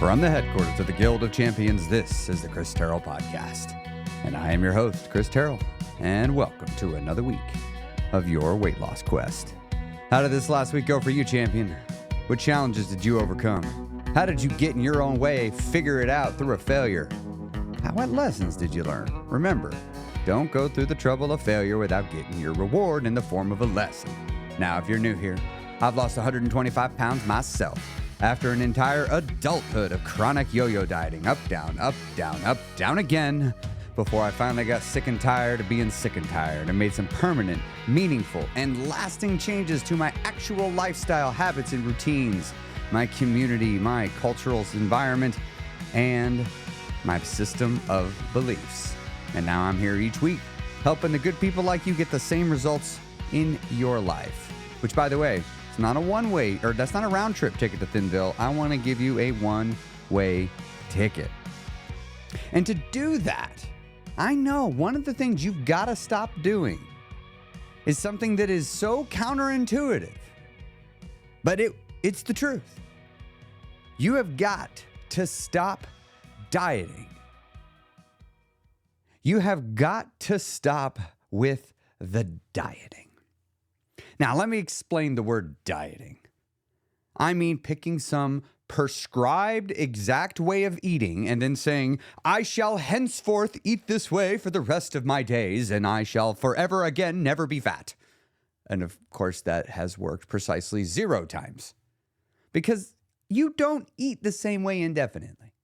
From the headquarters of the Guild of Champions, this is the Chris Terrell Podcast. And I am your host, Chris Terrell, and welcome to another week of your weight loss quest. How did this last week go for you, champion? What challenges did you overcome? How did you get in your own way, figure it out through a failure? What lessons did you learn? Remember, don't go through the trouble of failure without getting your reward in the form of a lesson. Now, if you're new here, I've lost 125 pounds myself after an entire adulthood of chronic yo-yo dieting, up, down again, before I finally got sick and tired of being sick and tired and made some permanent, meaningful, and lasting changes to my actual lifestyle habits and routines, my community, my cultural environment, and my system of beliefs. And now I'm here each week, helping the good people like you get the same results in your life. Which, by the way, it's not a one-way, or that's not a round-trip ticket to Thinville. I want to give you a one-way ticket. And to do that, I know one of the things you've got to stop doing is something that is so counterintuitive, but it's the truth. You have got to stop dieting. You have got to stop with the dieting. Now, let me explain the word dieting. I mean picking some prescribed exact way of eating and then saying, I shall henceforth eat this way for the rest of my days, and I shall forever again never be fat. And of course, that has worked precisely 0 times. Because you don't eat the same way indefinitely.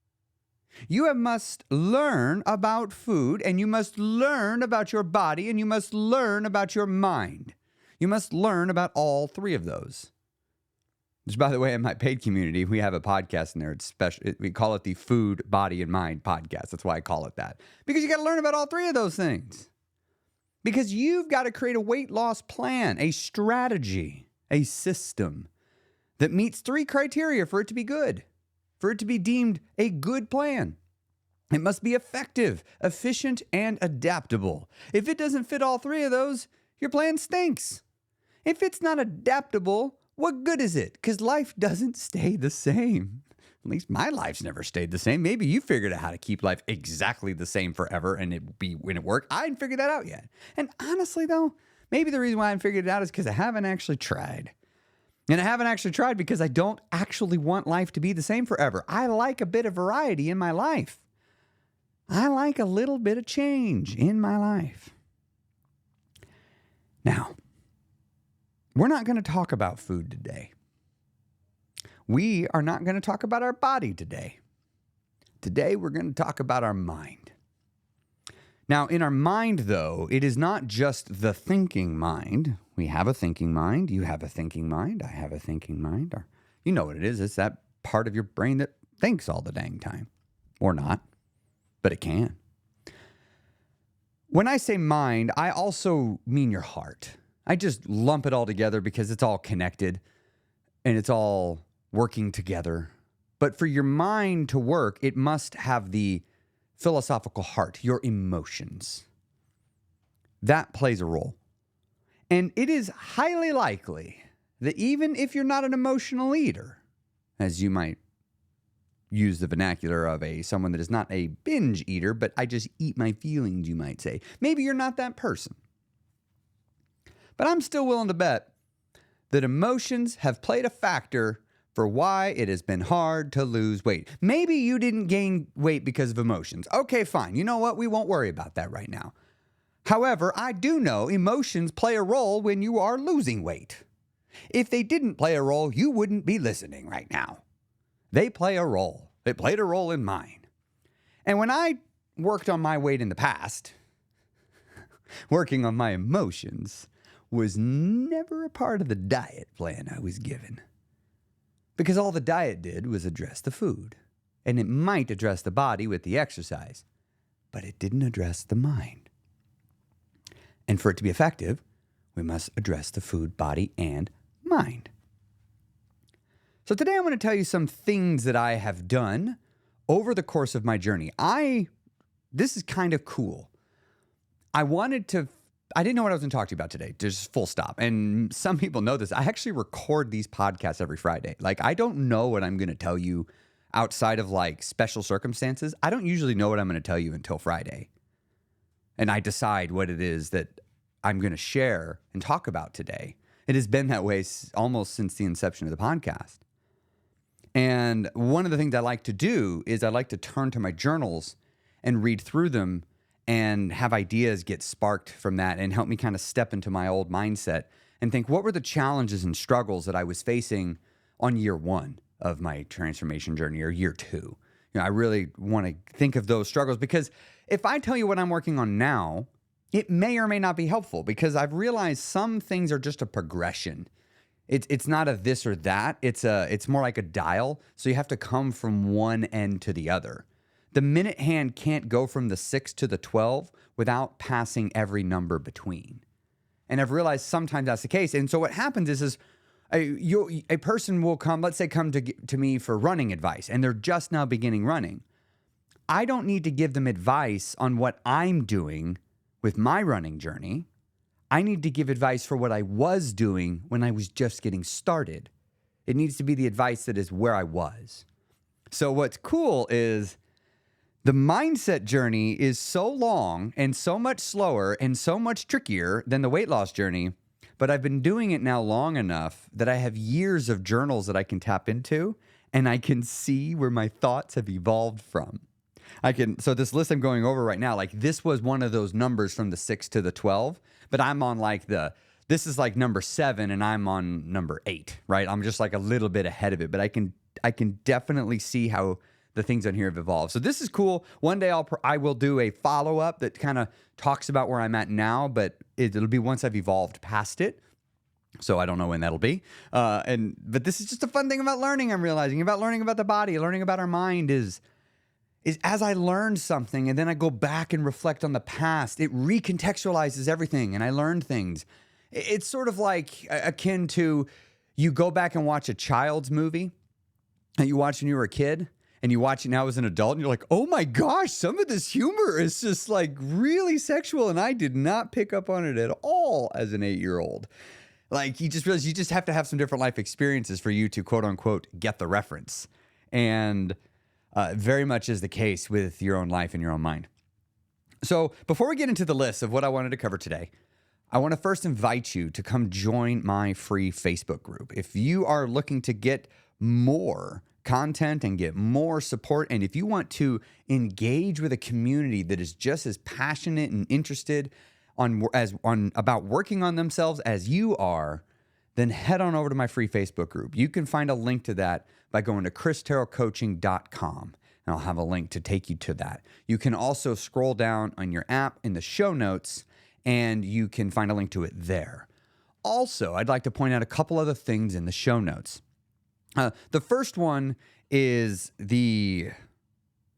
You must learn about food, and you must learn about your body, and you must learn about your mind. You must learn about all 3 of those. Which, by the way, in my paid community, we have a podcast in there. It's special. We call it the Food, Body, and Mind podcast. That's why I call it that. Because you got to learn about all 3 of those things. Because you've got to create a weight loss plan, a strategy, a system that meets 3 criteria for it to be good, for it to be deemed a good plan. It must be effective, efficient, and adaptable. If it doesn't fit all 3 of those, your plan stinks. If it's not adaptable, what good is it? Because life doesn't stay the same. At least my life's never stayed the same. Maybe you figured out how to keep life exactly the same forever and it be when it worked. I hadn't figured that out yet. And honestly, though, maybe the reason why I haven't figured it out is because I haven't actually tried. And I haven't actually tried because I don't actually want life to be the same forever. I like a bit of variety in my life. I like a little bit of change in my life. Now, we're not going to talk about food today. We are not going to talk about our body today. Today, we're going to talk about our mind. Now, in our mind, though, it is not just the thinking mind. We have a thinking mind. You have a thinking mind. I have a thinking mind. Or, you know what it is. It's that part of your brain that thinks all the dang time. Or not, but it can. When I say mind, I also mean your heart. I just lump it all together because it's all connected and it's all working together. But for your mind to work, it must have the philosophical heart, your emotions. That plays a role. And it is highly likely that even if you're not an emotional eater, as you might use the vernacular of someone that is not a binge eater, but I just eat my feelings, you might say. Maybe you're not that person. But I'm still willing to bet that emotions have played a factor for why it has been hard to lose weight. Maybe you didn't gain weight because of emotions. Okay, fine. You know what? We won't worry about that right now. However, I do know emotions play a role when you are losing weight. If they didn't play a role, you wouldn't be listening right now. They play a role. They played a role in mine. And when I worked on my weight in the past, working on my emotions was never a part of the diet plan I was given. Because all the diet did was address the food. And it might address the body with the exercise, but it didn't address the mind. And for it to be effective, we must address the food, body, and mind. So today I want to tell you some things that I have done over the course of my journey. This is kind of cool. I didn't know what I was going to talk to you about today, just full stop. And some people know this. I actually record these podcasts every Friday. Like, I don't know what I'm going to tell you outside of like special circumstances, I don't usually know what I'm going to tell you until Friday. And I decide what it is that I'm going to share and talk about today. It has been that way almost since the inception of the podcast. And one of the things I like to do is I like to turn to my journals and read through them and have ideas get sparked from that and help me kind of step into my old mindset and think, what were the challenges and struggles that I was facing on year one of my transformation journey or year two? I really want to think of those struggles, because if I tell you what I'm working on now, it may or may not be helpful, because I've realized some things are just a progression. It's not a this or that. It's more like a dial. So you have to come from one end to the other. The minute hand can't go from the 6 to the 12 without passing every number between. And I've realized sometimes that's the case. And so what happens is a person will come, let's say, come to me for running advice, and they're just now beginning running. I don't need to give them advice on what I'm doing with my running journey. I need to give advice for what I was doing when I was just getting started. It needs to be the advice that is where I was. So what's cool is the mindset journey is so long and so much slower and so much trickier than the weight loss journey, but I've been doing it now long enough that I have years of journals that I can tap into, and I can see where my thoughts have evolved from. So this list I'm going over right now, like this was one of those numbers from the 6 to the 12, but I'm on this is like number 7 and I'm on number 8, right? I'm just like a little bit ahead of it, but I can definitely see how the things on here have evolved. So this is cool. One day I will do a follow-up that kind of talks about where I'm at now, but it'll be once I've evolved past it. So I don't know when that'll be. But this is just a fun thing about learning. I'm realizing about learning about the body, learning about our mind is as I learn something and then I go back and reflect on the past, it recontextualizes everything and I learn things. It's sort of like akin to you go back and watch a child's movie that you watched when you were a kid, and you watch it now as an adult and you're like, oh my gosh, some of this humor is just like really sexual and I did not pick up on it at all as an 8-year-old. Like you just realize you just have to have some different life experiences for you to quote unquote get the reference. And very much is the case with your own life and your own mind. So before we get into the list of what I wanted to cover today, I want to first invite you to come join my free Facebook group. If you are looking to get more content and get more support, and if you want to engage with a community that is just as passionate and interested about working on themselves as you are, then head on over to my free Facebook group. You can find a link to that by going to christerrellcoaching.com, and I'll have a link to take you to that. You can also scroll down on your app in the show notes, and you can find a link to it there. Also, I'd like to point out a couple other things in the show notes. The first one is the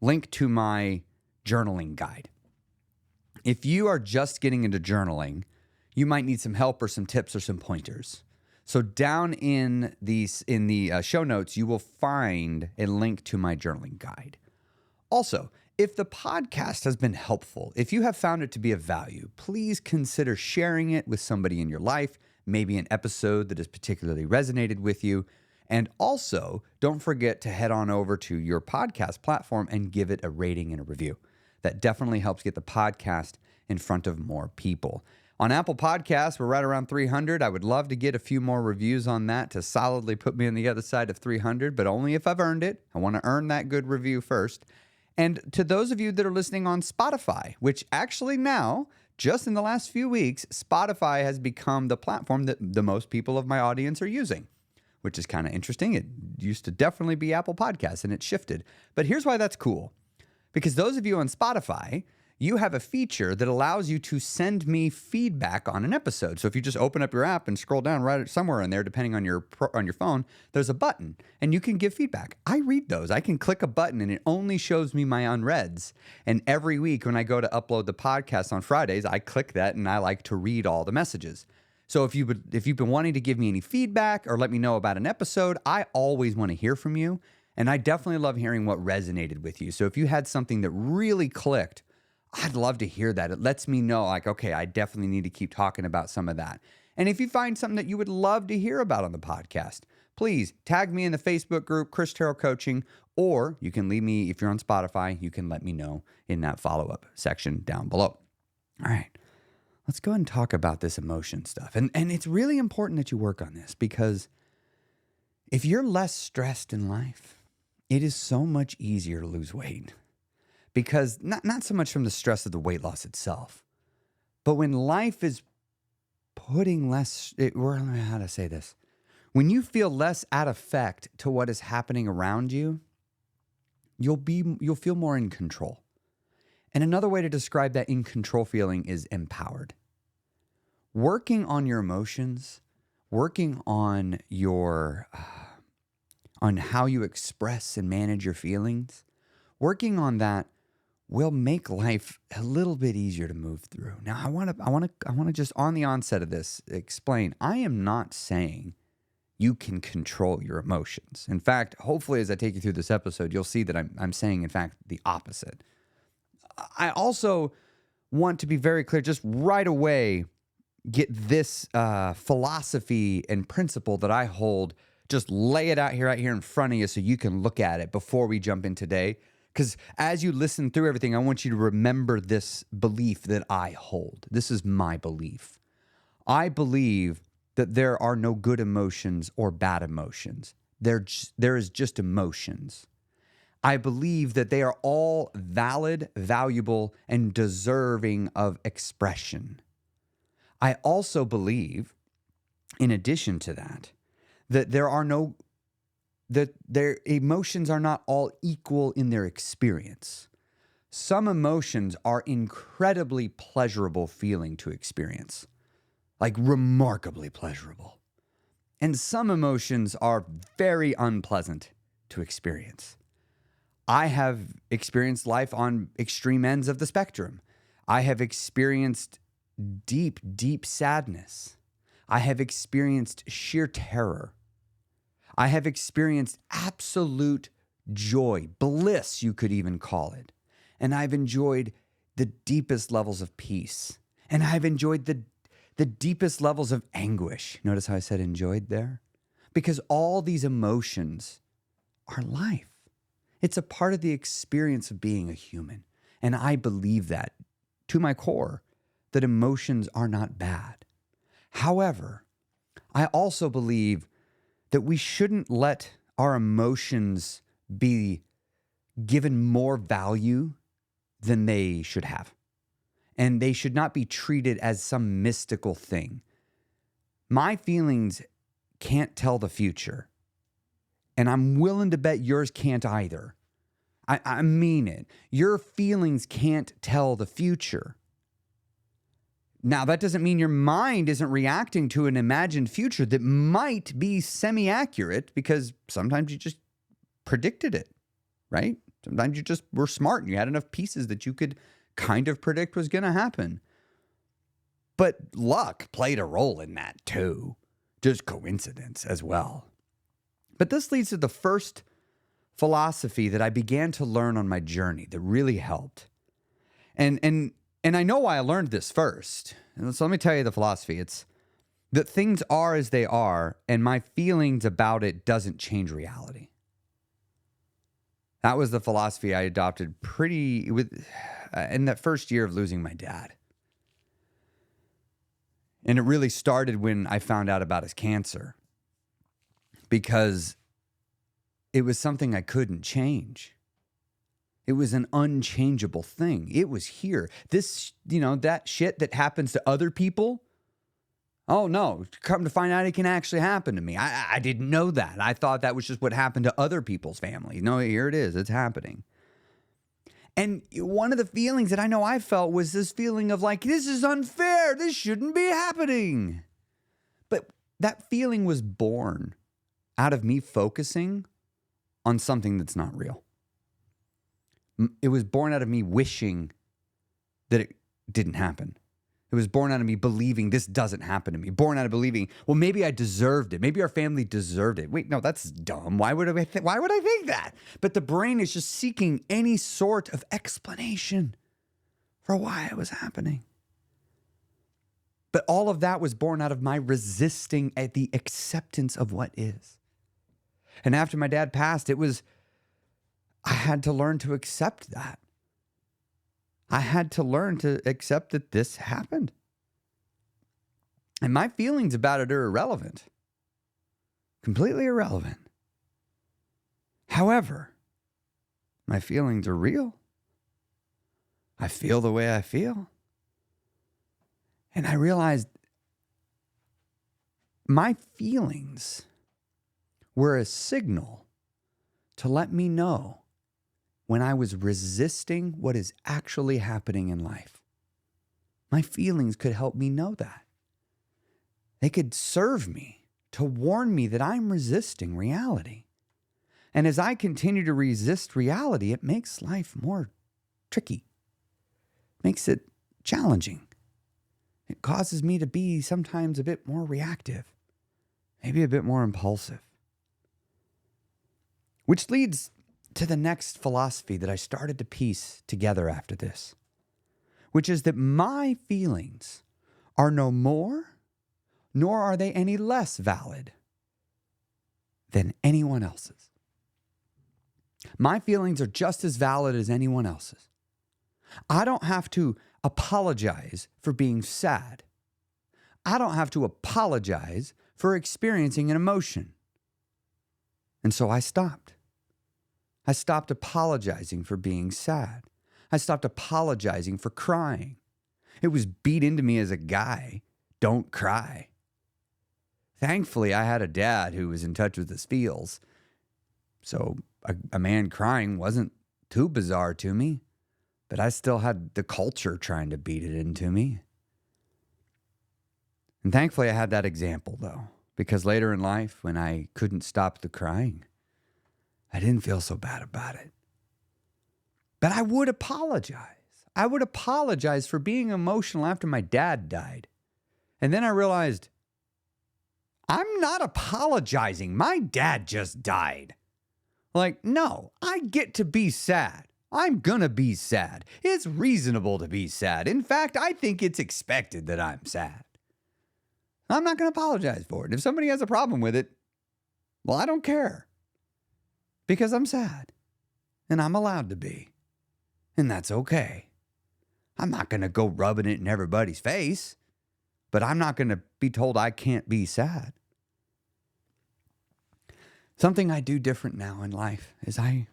link to my journaling guide. If you are just getting into journaling, you might need some help or some tips or some pointers. So down in the show notes, you will find a link to my journaling guide. Also, if the podcast has been helpful, if you have found it to be of value, please consider sharing it with somebody in your life, maybe an episode that has particularly resonated with you. And also, don't forget to head on over to your podcast platform and give it a rating and a review. That definitely helps get the podcast in front of more people. On Apple Podcasts, we're right around 300. I would love to get a few more reviews on that to solidly put me on the other side of 300, but only if I've earned it. I want to earn that good review first. And to those of you that are listening on Spotify, which actually now, just in the last few weeks, Spotify has become the platform that the most people of my audience are using, which is kind of interesting. It used to definitely be Apple Podcasts, and it shifted. But here's why that's cool. Because those of you on Spotify, you have a feature that allows you to send me feedback on an episode. So if you just open up your app and scroll down right somewhere in there, depending on your phone, there's a button, and you can give feedback. I read those. I can click a button, and it only shows me my unreads. And every week when I go to upload the podcast on Fridays, I click that, and I like to read all the messages. So if you've been wanting to give me any feedback or let me know about an episode, I always want to hear from you. And I definitely love hearing what resonated with you. So if you had something that really clicked, I'd love to hear that. It lets me know, like, okay, I definitely need to keep talking about some of that. And if you find something that you would love to hear about on the podcast, please tag me in the Facebook group, Chris Terrell Coaching, or you can leave me, if you're on Spotify, you can let me know in that follow-up section down below. All right, let's go ahead and talk about this emotion stuff. And it's really important that you work on this, because if you're less stressed in life, it is so much easier to lose weight. Because not so much from the stress of the weight loss itself, but when life is putting less, how to say this? When you feel less at effect to what is happening around you, you'll feel more in control. And another way to describe that in control feeling is empowered. Working on your emotions, working on on how you express and manage your feelings, working on that will make life a little bit easier to move through. Now, I want to just on the onset of this explain, I am not saying you can control your emotions. In fact, hopefully as I take you through this episode, you'll see that I'm saying, in fact, the opposite. I also want to be very clear, just right away, get this philosophy and principle that I hold, just lay it out here, right here in front of you so you can look at it before we jump in today. Because as you listen through everything, I want you to remember this belief that I hold. This is my belief. I believe that there are no good emotions or bad emotions. There is just emotions. I believe that they are all valid, valuable, and deserving of expression. I also believe, in addition to that their emotions are not all equal in their experience. Some emotions are incredibly pleasurable feeling to experience, like remarkably pleasurable. And some emotions are very unpleasant to experience. I have experienced life on extreme ends of the spectrum. I have experienced deep, deep sadness. I have experienced sheer terror. I have experienced absolute joy, bliss, you could even call it. And I've enjoyed the deepest levels of peace. And I've enjoyed the deepest levels of anguish. Notice how I said enjoyed there? Because all these emotions are life. It's a part of the experience of being a human. And I believe that to my core, that emotions are not bad. However, I also believe that we shouldn't let our emotions be given more value than they should have. And they should not be treated as some mystical thing. My feelings can't tell the future. And I'm willing to bet yours can't either. I mean it. Your feelings can't tell the future. Now, that doesn't mean your mind isn't reacting to an imagined future that might be semi-accurate, because sometimes you just predicted it, right? Sometimes you just were smart and you had enough pieces that you could kind of predict was going to happen. But luck played a role in that too. Just coincidence as well. But this leads to the first philosophy that I began to learn on my journey that really helped. And I know why I learned this first. And so let me tell you the philosophy. It's that things are as they are, and my feelings about it doesn't change reality. That was the philosophy I adopted in that first year of losing my dad. And it really started when I found out about his cancer, because it was something I couldn't change. It was an unchangeable thing. It was here. This, that shit that happens to other people. Oh no, come to find out it can actually happen to me. I didn't know that. I thought that was just what happened to other people's families. No, here it is. It's happening. And one of the feelings that I know I felt was this feeling of like, this is unfair. This shouldn't be happening. But that feeling was born out of me focusing on something that's not real. It was born out of me wishing that it didn't happen. It was born out of me believing this doesn't happen to me. Born out of believing, well, maybe I deserved it. Maybe our family deserved it. Wait, no, that's dumb. Why would I think that? But the brain is just seeking any sort of explanation for why it was happening. But all of that was born out of my resisting at the acceptance of what is. And after my dad passed, I had to learn to accept that. I had to learn to accept that this happened. And my feelings about it are irrelevant. Completely irrelevant. However, my feelings are real. I feel the way I feel. And I realized my feelings were a signal to let me know when I was resisting what is actually happening in life. My feelings could help me know that. They could serve me to warn me that I'm resisting reality. And as I continue to resist reality, it makes life more tricky, makes it challenging. It causes me to be sometimes a bit more reactive, maybe a bit more impulsive. Which leads to the next philosophy that I started to piece together after this, which is that my feelings are no more, nor are they any less valid than anyone else's. My feelings are just as valid as anyone else's. I don't have to apologize for being sad. I don't have to apologize for experiencing an emotion. And so I stopped. I stopped apologizing for being sad. I stopped apologizing for crying. It was beat into me as a guy, don't cry. Thankfully, I had a dad who was in touch with his feels. So a man crying wasn't too bizarre to me, but I still had the culture trying to beat it into me. And thankfully, I had that example, though, because later in life, when I couldn't stop the crying, I didn't feel so bad about it. But I would apologize. I would apologize for being emotional after my dad died. And then I realized, I'm not apologizing. My dad just died. Like, no, I get to be sad. I'm gonna be sad. It's reasonable to be sad. In fact, I think it's expected that I'm sad. I'm not gonna apologize for it. If somebody has a problem with it, well, I don't care. Because I'm sad. And I'm allowed to be. And that's okay. I'm not gonna go rubbing it in everybody's face. But I'm not gonna be told I can't be sad. Something I do different now in life is I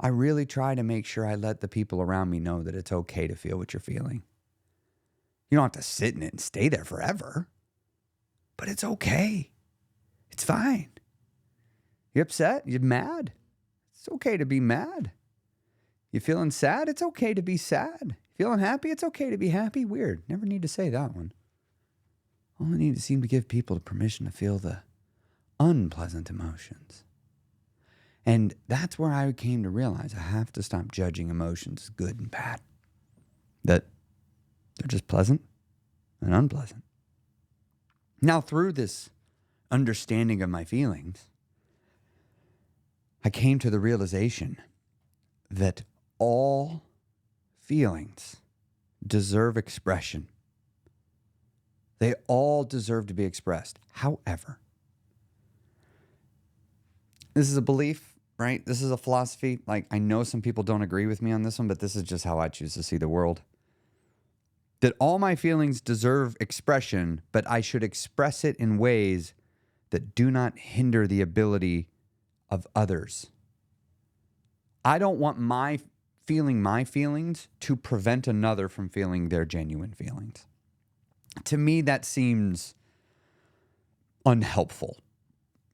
really try to make sure I let the people around me know that it's okay to feel what you're feeling. You don't have to sit in it and stay there forever. But it's okay. It's fine. You're upset? You're mad? It's okay to be mad. You feeling sad? It's okay to be sad. Feeling happy? It's okay to be happy. Weird. Never need to say that one. Only need to seem to give people the permission to feel the unpleasant emotions. And that's where I came to realize I have to stop judging emotions as good and bad. That they're just pleasant and unpleasant. Now, through this understanding of my feelings, I came to the realization that all feelings deserve expression. They all deserve to be expressed. However, this is a belief, right? This is a philosophy. Like, I know some people don't agree with me on this one, but this is just how I choose to see the world. That all my feelings deserve expression, but I should express it in ways that do not hinder the ability of others. I don't want my feelings to prevent another from feeling their genuine feelings. To me, that seems unhelpful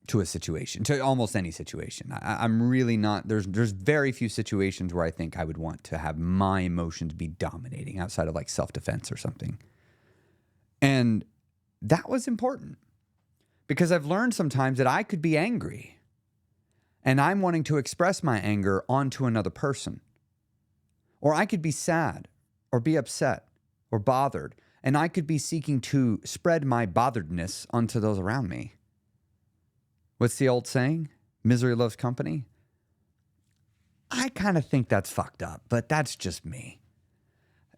to a situation, to almost any situation. I'm really not, there's very few situations where I think I would want to have my emotions be dominating outside of like self-defense or something. And that was important because I've learned sometimes that I could be angry and I'm wanting to express my anger onto another person. Or I could be sad or be upset or bothered, and I could be seeking to spread my botheredness onto those around me. What's the old saying? Misery loves company. I kind of think that's fucked up, but that's just me.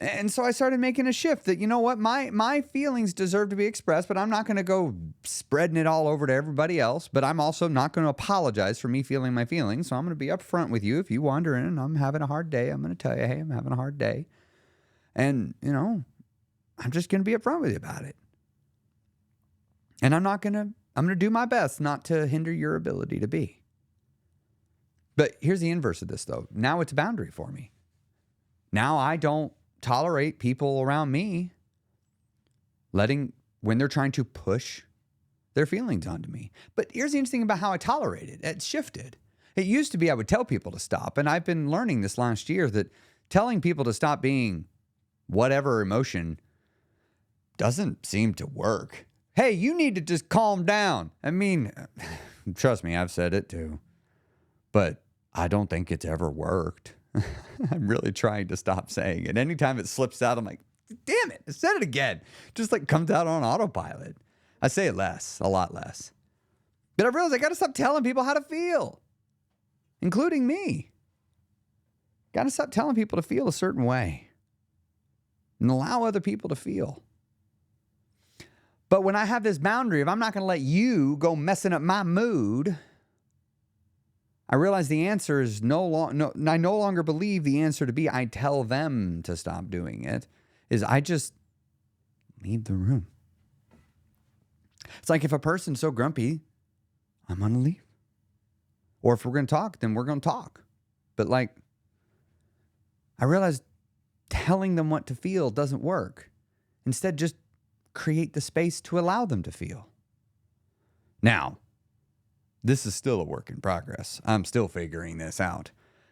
And so I started making a shift that, you know what, my feelings deserve to be expressed, but I'm not going to go spreading it all over to everybody else. But I'm also not going to apologize for me feeling my feelings. So I'm going to be upfront with you. If you wander in and I'm having a hard day, I'm going to tell you, hey, I'm having a hard day. And, I'm just going to be upfront with you about it. And I'm going to do my best not to hinder your ability to be. But here's the inverse of this, though. Now it's a boundary for me. Now I don't tolerate people around me when they're trying to push their feelings onto me. But here's the interesting thing about how I tolerate it. It's shifted. It used to be I would tell people to stop. And I've been learning this last year that telling people to stop being whatever emotion doesn't seem to work. Hey, you need to just calm down. I mean, trust me, I've said it too. But I don't think it's ever worked. I'm really trying to stop saying it. Anytime it slips out, I'm like, damn it, I said it again. Just like comes out on autopilot. I say it less, a lot less. But I realized I got to stop telling people how to feel, including me. Got to stop telling people to feel a certain way and allow other people to feel. But when I have this boundary of I'm not going to let you go messing up my mood, I realize the answer is I no longer believe the answer to be I tell them to stop doing it, is I just leave the room. It's like if a person's so grumpy, I'm going to leave. Or if we're going to talk, then we're going to talk. But like, I realize telling them what to feel doesn't work. Instead, just create the space to allow them to feel. Now, this is still a work in progress. I'm still figuring this out.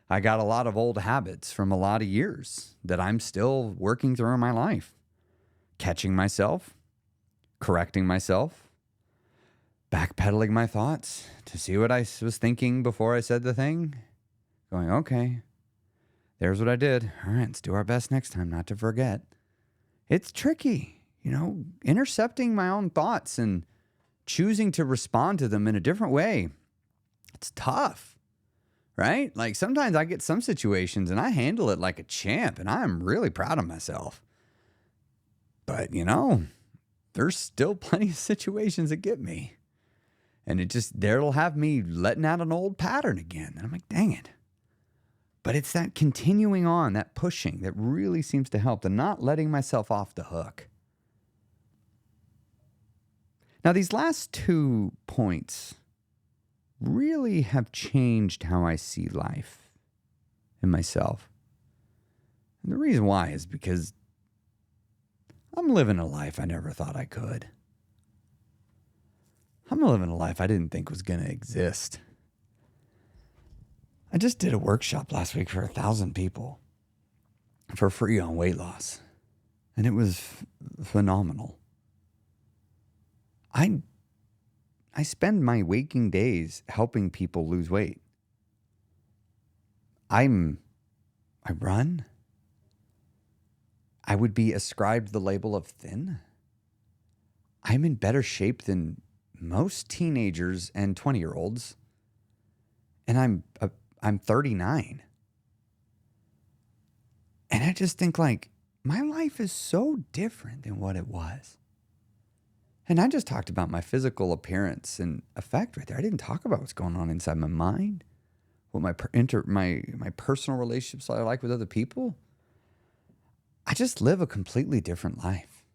I got a lot of old habits from a lot of years that I'm still working through in my life. Catching myself, correcting myself, backpedaling my thoughts to see what I was thinking before I said the thing. Going, okay, there's what I did. All right, let's do our best next time not to forget. It's tricky, intercepting my own thoughts and choosing to respond to them in a different way. It's tough, right? Like sometimes I get some situations and I handle it like a champ and I'm really proud of myself. But, there's still plenty of situations that get me. And there'll have me letting out an old pattern again. And I'm like, dang it. But it's that continuing on, that pushing that really seems to help, the not letting myself off the hook. Now, these last 2 points really have changed how I see life and myself. And the reason why is because I'm living a life I never thought I could. I'm living a life I didn't think was going to exist. I just did a workshop last week for 1,000 people for free on weight loss. And it was phenomenal. I spend my waking days helping people lose weight. I run. I would be ascribed the label of thin. I'm in better shape than most teenagers and 20-year-olds. And I'm 39. And I just think like, my life is so different than what it was. And I just talked about my physical appearance and effect right there. I didn't talk about what's going on inside my mind, what my personal relationships are like with other people. I just live a completely different life.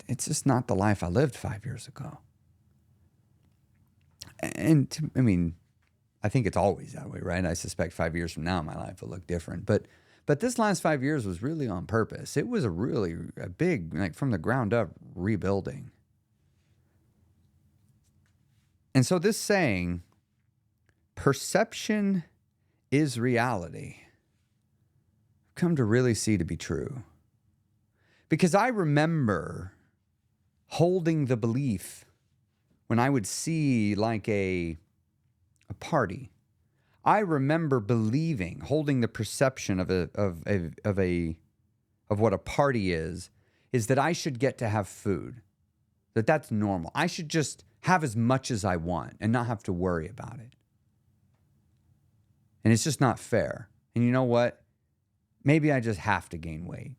It's just not the life I lived 5 years ago. And I think it's always that way, right? I suspect 5 years from now, my life will look different. But this last 5 years was really on purpose. It was a big, like from the ground up, rebuilding. And so this saying, perception is reality, I've come to really see to be true. Because I remember holding the belief when I would see like a party. I remember holding the perception of what a party is that I should get to have food, that's normal. I should just have as much as I want and not have to worry about it. And it's just not fair. And you know what? Maybe I just have to gain weight.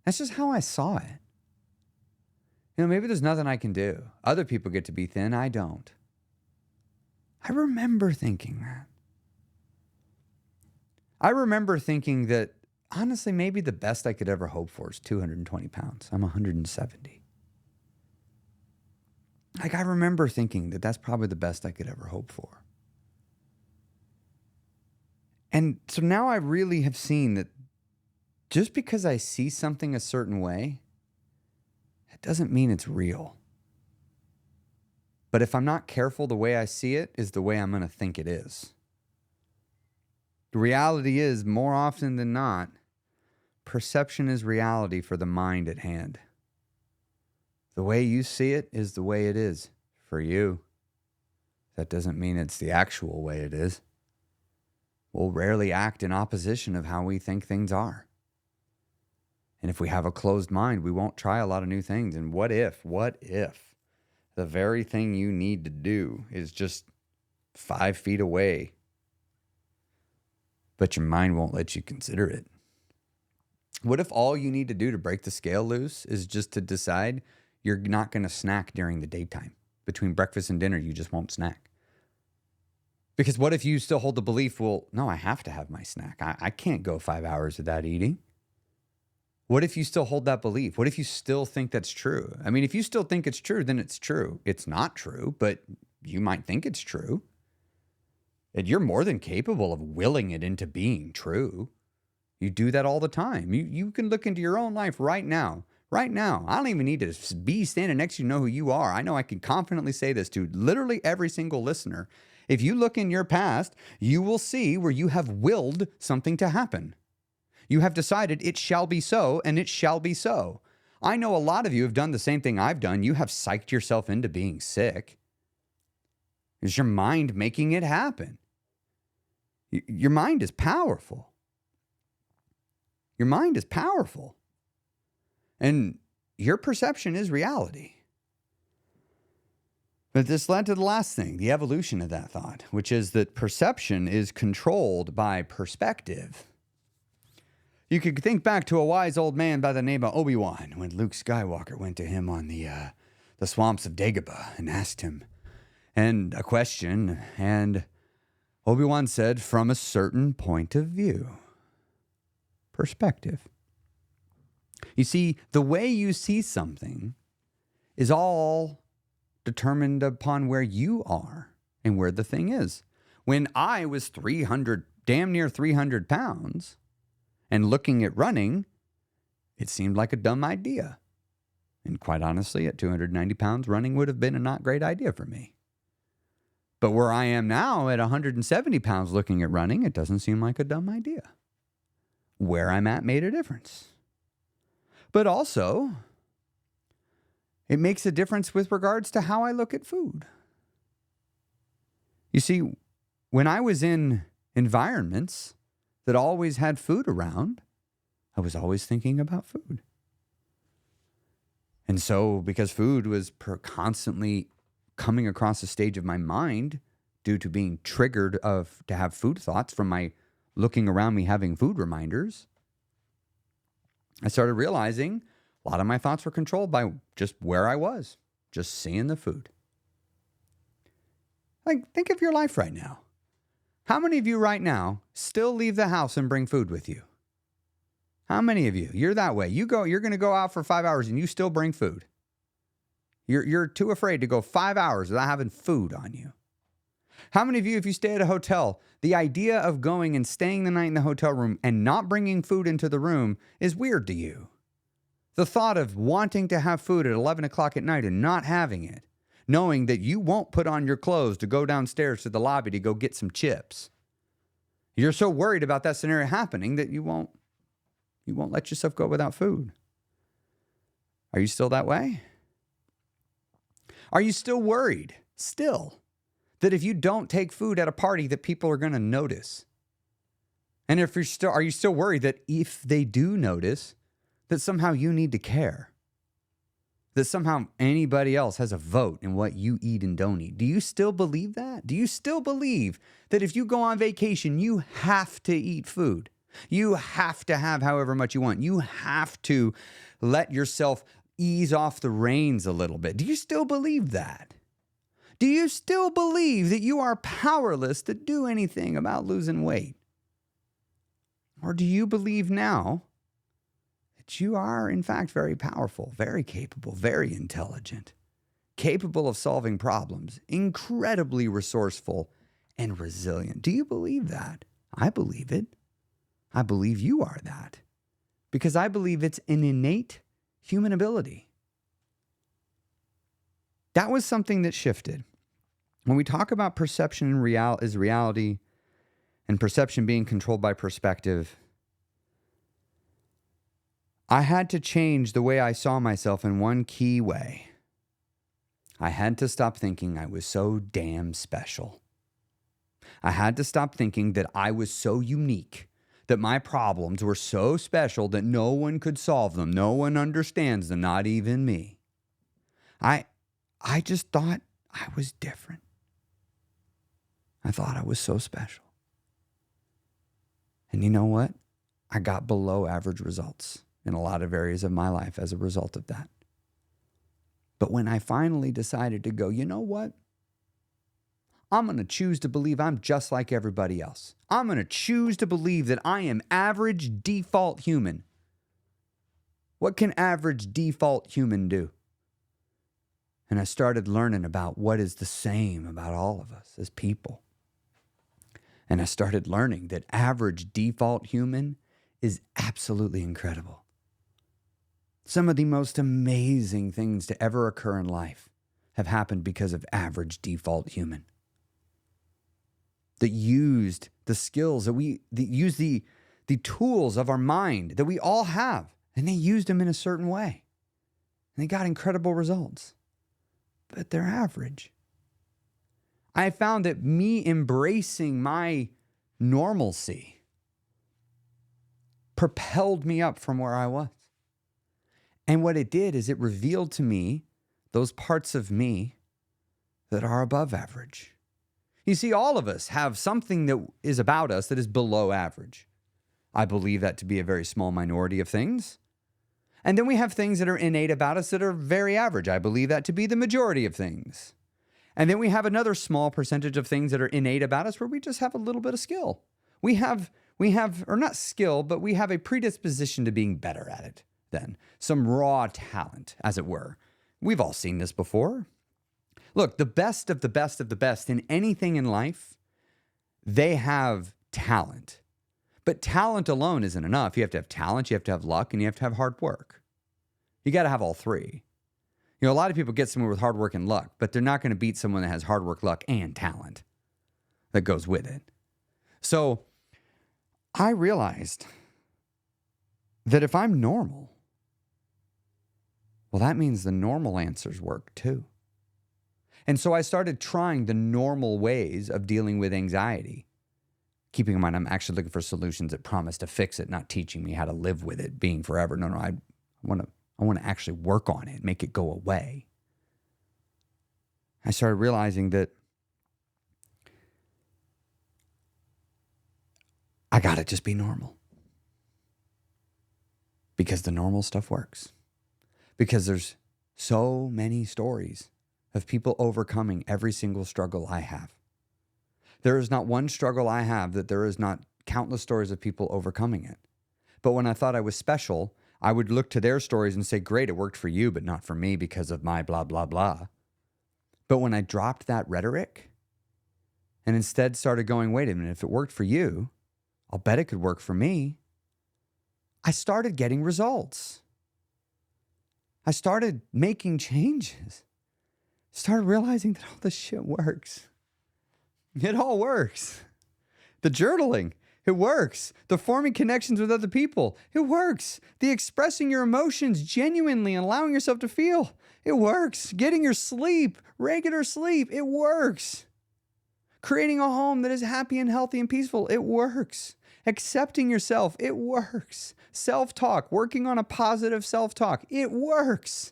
That's just how I saw it. Maybe there's nothing I can do. Other people get to be thin. I don't. I remember thinking that. I remember thinking that, honestly, maybe the best I could ever hope for is 220 pounds. I'm 170. I remember thinking that that's probably the best I could ever hope for. And so now I really have seen that just because I see something a certain way, it doesn't mean it's real. But if I'm not careful, the way I see it is the way I'm going to think it is. The reality is, more often than not, perception is reality for the mind at hand. The way you see it is the way it is for you. That doesn't mean it's the actual way it is. We'll rarely act in opposition of how we think things are. And if we have a closed mind, we won't try a lot of new things. And what if the very thing you need to do is just 5 feet away, but your mind won't let you consider it? What if all you need to do to break the scale loose is just to decide you're not going to snack during the daytime? Between breakfast and dinner, you just won't snack. Because what if you still hold the belief, well, no, I have to have my snack. I can't go 5 hours without eating. What if you still hold that belief? What if you still think that's true? I mean, if you still think it's true, then it's true. It's not true, but you might think it's true. And you're more than capable of willing it into being true. You do that all the time. You can look into your own life right now. Right now. I don't even need to be standing next to you to know who you are. I know I can confidently say this to literally every single listener. If you look in your past, you will see where you have willed something to happen. You have decided it shall be so, and it shall be so. I know a lot of you have done the same thing I've done. You have psyched yourself into being sick. Is your mind making it happen? Your mind is powerful. Your mind is powerful. And your perception is reality. But this led to the last thing, the evolution of that thought, which is that perception is controlled by perspective. You could think back to a wise old man by the name of Obi-Wan when Luke Skywalker went to him on the swamps of Dagobah and asked him a question, and Obi-Wan said, from a certain point of view. Perspective. You see, the way you see something is all determined upon where you are and where the thing is. When I was damn near 300 pounds, and looking at running, it seemed like a dumb idea. And quite honestly, at 290 pounds, running would have been a not great idea for me. But where I am now at 170 pounds looking at running, it doesn't seem like a dumb idea. Where I'm at made a difference. But also, it makes a difference with regards to how I look at food. You see, when I was in environments that always had food around, I was always thinking about food. And so, because food was constantly coming across the stage of my mind due to being triggered to have food thoughts from my looking around me having food reminders, I started realizing a lot of my thoughts were controlled by just where I was, just seeing the food. Like, think of your life right now. How many of you right now still leave the house and bring food with you? How many of you? You're that way. You're going to go out for 5 hours and you still bring food. You're too afraid to go 5 hours without having food on you. How many of you, if you stay at a hotel, the idea of going and staying the night in the hotel room and not bringing food into the room is weird to you? The thought of wanting to have food at 11 o'clock at night and not having it, knowing that you won't put on your clothes to go downstairs to the lobby to go get some chips. You're so worried about that scenario happening that you won't let yourself go without food. Are you still that way? Are you still worried, that if you don't take food at a party that people are going to notice? And are you still worried that if they do notice, that somehow you need to care? That somehow anybody else has a vote in what you eat and don't eat? Do you still believe that? Do you still believe that if you go on vacation, you have to eat food? You have to have however much you want. You have to let yourself ease off the reins a little bit. Do you still believe that? Do you still believe that you are powerless to do anything about losing weight? Or do you believe now that you are, in fact, very powerful, very capable, very intelligent, capable of solving problems, incredibly resourceful and resilient? Do you believe that? I believe it. I believe you are that because I believe it's an innate human ability. That was something that shifted. When we talk about perception and reality and perception being controlled by perspective, I had to change the way I saw myself in one key way. I had to stop thinking I was so damn special. I had to stop thinking that I was so unique, that my problems were so special that no one could solve them. No one understands them, not even me. I just thought I was different. I thought I was so special. And you know what? I got below average results in a lot of areas of my life as a result of that. But when I finally decided to go, you know what? I'm going to choose to believe I'm just like everybody else. I'm going to choose to believe that I am average default human. What can average default human do? And I started learning about what is the same about all of us as people. And I started learning that average default human is absolutely incredible. Some of the most amazing things to ever occur in life have happened because of average default human. That used the skills that used the tools of our mind that we all have, and they used them in a certain way. And they got incredible results. But they're average. I found that me embracing my normalcy propelled me up from where I was. And what it did is it revealed to me those parts of me that are above average. You see, all of us have something that is about us that is below average. I believe that to be a very small minority of things. And then we have things that are innate about us that are very average. I believe that to be the majority of things. And then we have another small percentage of things that are innate about us where we just have a little bit of skill. We have, or not skill, but we have a predisposition to being better at it than some raw talent, as it were. We've all seen this before. Look, the best of the best of the best in anything in life, they have talent. But talent alone isn't enough. You have to have talent, you have to have luck, and you have to have hard work. You got to have all three. You know, a lot of people get someone with hard work and luck, but they're not going to beat someone that has hard work, luck, and talent that goes with it. So I realized that if I'm normal, well, that means the normal answers work too. And so I started trying the normal ways of dealing with anxiety. Keeping in mind, I'm actually looking for solutions that promise to fix it, not teaching me how to live with it being forever. No, I want to actually work on it, make it go away. I started realizing that I got to just be normal. Because the normal stuff works. Because there's so many stories of people overcoming every single struggle I have. There is not one struggle I have that there is not countless stories of people overcoming it. But when I thought I was special, I would look to their stories and say, great, it worked for you, but not for me because of my blah, blah, blah. But when I dropped that rhetoric and instead started going, wait a minute, if it worked for you, I'll bet it could work for me. I started getting results. I started making changes. Started realizing that all this shit works. It all works. The journaling, it works. The forming connections with other people, it works. The expressing your emotions genuinely and allowing yourself to feel, it works. Getting your sleep, regular sleep, it works. Creating a home that is happy and healthy and peaceful, it works. Accepting yourself, it works. Self-talk, working on a positive self-talk, it works.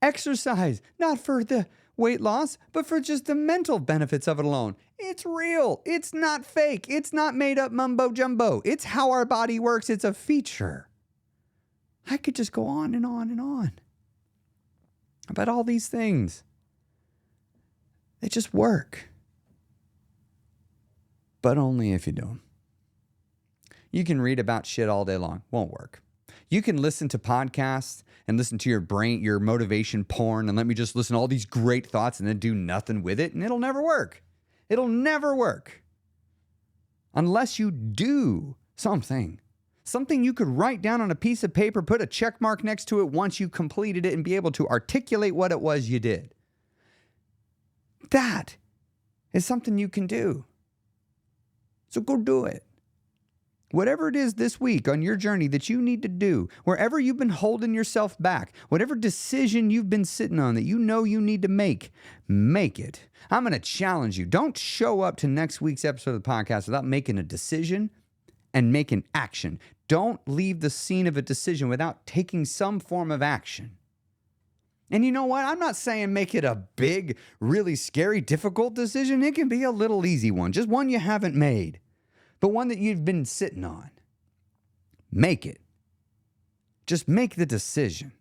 Exercise, not for the weight loss, but for just the mental benefits of it alone. It's real. It's not fake. It's not made up mumbo jumbo. It's how our body works. It's a feature. I could just go on and on and on about all these things. They just work. But only if you do them. You can read about shit all day long. Won't work. You can listen to podcasts and listen to your brain, your motivation porn, and let me just listen to all these great thoughts and then do nothing with it, and it'll never work. It'll never work. Unless you do something. Something you could write down on a piece of paper, put a check mark next to it once you completed it, and be able to articulate what it was you did. That is something you can do. So go do it. Whatever it is this week on your journey that you need to do, wherever you've been holding yourself back, whatever decision you've been sitting on that you know you need to make it. I'm going to challenge you. Don't show up to next week's episode of the podcast without making a decision and making action. Don't leave the scene of a decision without taking some form of action. And you know what? I'm not saying make it a big, really scary, difficult decision. It can be a little easy one, just one you haven't made. But one that you've been sitting on. Make it. Just make the decision.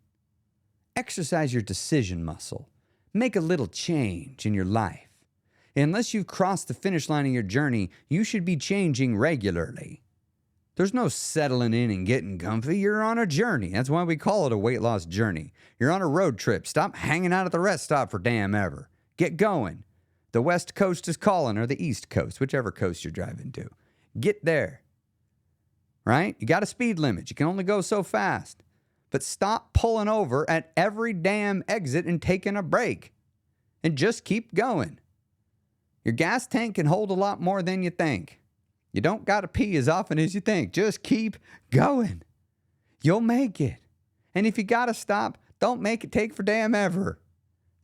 Exercise your decision muscle. Make a little change in your life. Unless you've crossed the finish line of your journey, you should be changing regularly. There's no settling in and getting comfy. You're on a journey. That's why we call it a weight loss journey. You're on a road trip. Stop hanging out at the rest stop for damn ever. Get going. The West Coast is calling, or the East Coast, whichever coast you're driving to. Get there, right? You got a speed limit. You can only go so fast. But stop pulling over at every damn exit and taking a break. And just keep going. Your gas tank can hold a lot more than you think. You don't got to pee as often as you think. Just keep going. You'll make it. And if you got to stop, don't make it take for damn ever.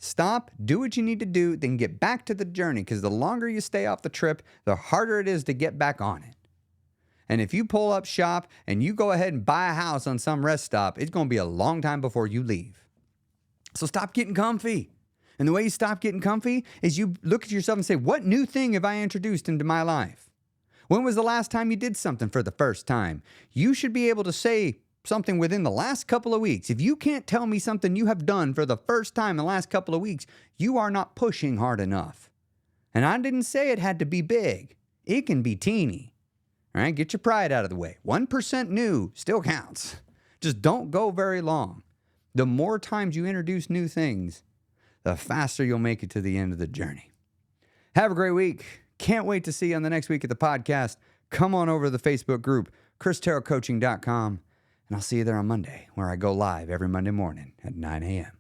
Stop, do what you need to do, then get back to the journey, because the longer you stay off the trip, the harder it is to get back on it. And if you pull up shop and you go ahead and buy a house on some rest stop, it's going to be a long time before you leave. So stop getting comfy. And the way you stop getting comfy is you look at yourself and say, what new thing have I introduced into my life? When was the last time you did something for the first time? You should be able to say something within the last couple of weeks. If you can't tell me something you have done for the first time in the last couple of weeks, you are not pushing hard enough. And I didn't say it had to be big. It can be teeny. All right, get your pride out of the way. 1% new still counts. Just don't go very long. The more times you introduce new things, the faster you'll make it to the end of the journey. Have a great week. Can't wait to see you on the next week of the podcast. Come on over to the Facebook group, christerrellcoaching.com. And I'll see you there on Monday, where I go live every Monday morning at 9 a.m.